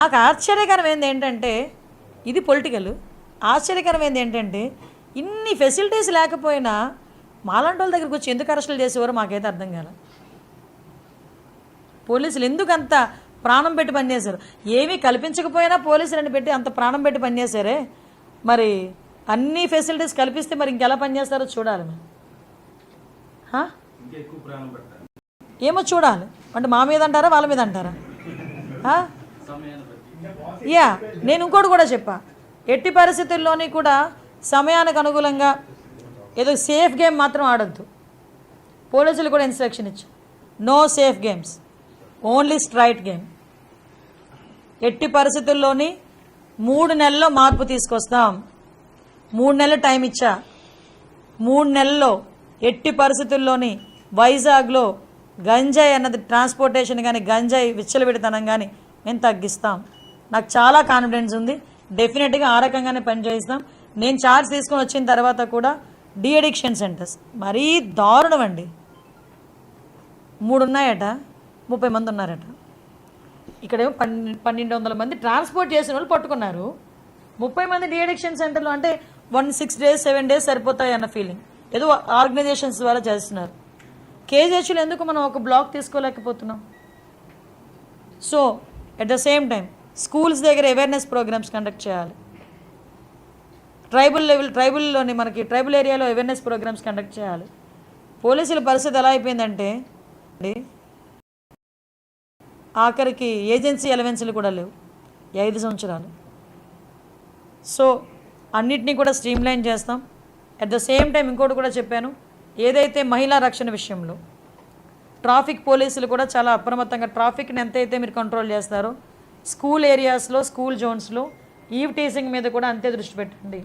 నాకు ఆశ్చర్యకరమైంది ఏంటంటే, ఇది పొలిటికల్. ఆశ్చర్యకరమైంది ఏంటంటే, ఇన్ని ఫెసిలిటీస్ లేకపోయినా మాలాంటి వాళ్ళ దగ్గరికి వచ్చి ఎందుకు అరెస్టులు చేసేవారో మాకైతే అర్థం కాలేదు. పోలీసులు ఎందుకు అంత ప్రాణం పెట్టి పనిచేశారు? ఏమీ కల్పించకపోయినా పోలీసులని పెట్టి అంత ప్రాణం పెట్టి పనిచేశారే, మరి అన్ని ఫెసిలిటీస్ కల్పిస్తే మరి ఇంకెలా పనిచేస్తారో చూడాలి. ఏమో చూడాలి. అంటే మా మీద అంటారా, వాళ్ళ మీద అంటారా? నేను ఇంకోటి కూడా చెప్పా, ఎట్టి పరిస్థితుల్లోని కూడా సమయానికి అనుకూలంగా ఏదో సేఫ్ గేమ్ మాత్రం ఆడద్దు. పోలీసులు కూడా ఇన్స్ట్రక్షన్ ఇచ్చారు, no safe games, only straight game. ఎట్టి పరిస్థితుల్లోని 3 నెలల్లో మార్పు తీసుకొస్తాం. 3 నెలలు టైం ఇచ్చా. 3 నెలల్లో ఎట్టి పరిస్థితుల్లోని వైజాగ్లో గంజాయి అన్నది ట్రాన్స్పోర్టేషన్ కానీ గంజాయి విచ్చలవిడితనం కానీ మేము తగ్గిస్తాం. నాకు చాలా కాన్ఫిడెన్స్ ఉంది. డెఫినెట్గా ఆ రకంగానే పనిచేస్తాం. నేను ఛార్జ్ తీసుకొని వచ్చిన తర్వాత కూడా డీ అడిక్షన్ సెంటర్స్ మరీ దారుణం అండి. 3 ఉన్నాయట, 30 మంది ఉన్నారట. ఇక్కడేమో 1200 మంది ట్రాన్స్పోర్ట్ చేసిన వాళ్ళు పట్టుకున్నారు. 30 మంది డీ అడిక్షన్ సెంటర్లో అంటే 6 days 7 days సరిపోతాయి అన్న ఫీలింగ్. ఏదో ఆర్గనైజేషన్స్ ద్వారా చేస్తున్నారు. కేజీహెచ్లో ఎందుకు మనం ఒక బ్లాక్ తీసుకోలేకపోతున్నాం? So at the same time schools దగ్గర అవేర్నెస్ ప్రోగ్రామ్స్ కండక్ట్ చేయాలి. ట్రైబుల్లోని మనకి ట్రైబల్ ఏరియాలో అవేర్నెస్ ప్రోగ్రామ్స్ కండక్ట్ చేయాలి. పోలీసుల పరిస్థితి ఎలా అయిపోయిందంటే, ఆఖరికి ఏజెన్సీ అలవెన్స్లు కూడా లేవు 5 సంవత్సరాలు. సో అన్నిటినీ కూడా స్ట్రీమ్లైన్ చేస్తాం. అట్ ద సేమ్ టైం ఇంకోటి కూడా చెప్పాను, ఏదైతే మహిళా రక్షణ విషయంలో ట్రాఫిక్ పోలీసులు కూడా చాలా అప్రమత్తంగా ట్రాఫిక్ని ఎంతైతే మీరు కంట్రోల్ చేస్తారో, స్కూల్ ఏరియాస్లో స్కూల్ జోన్స్లో ఈవ్ టీజింగ్ మీద కూడా అంతే దృష్టి పెట్టండి.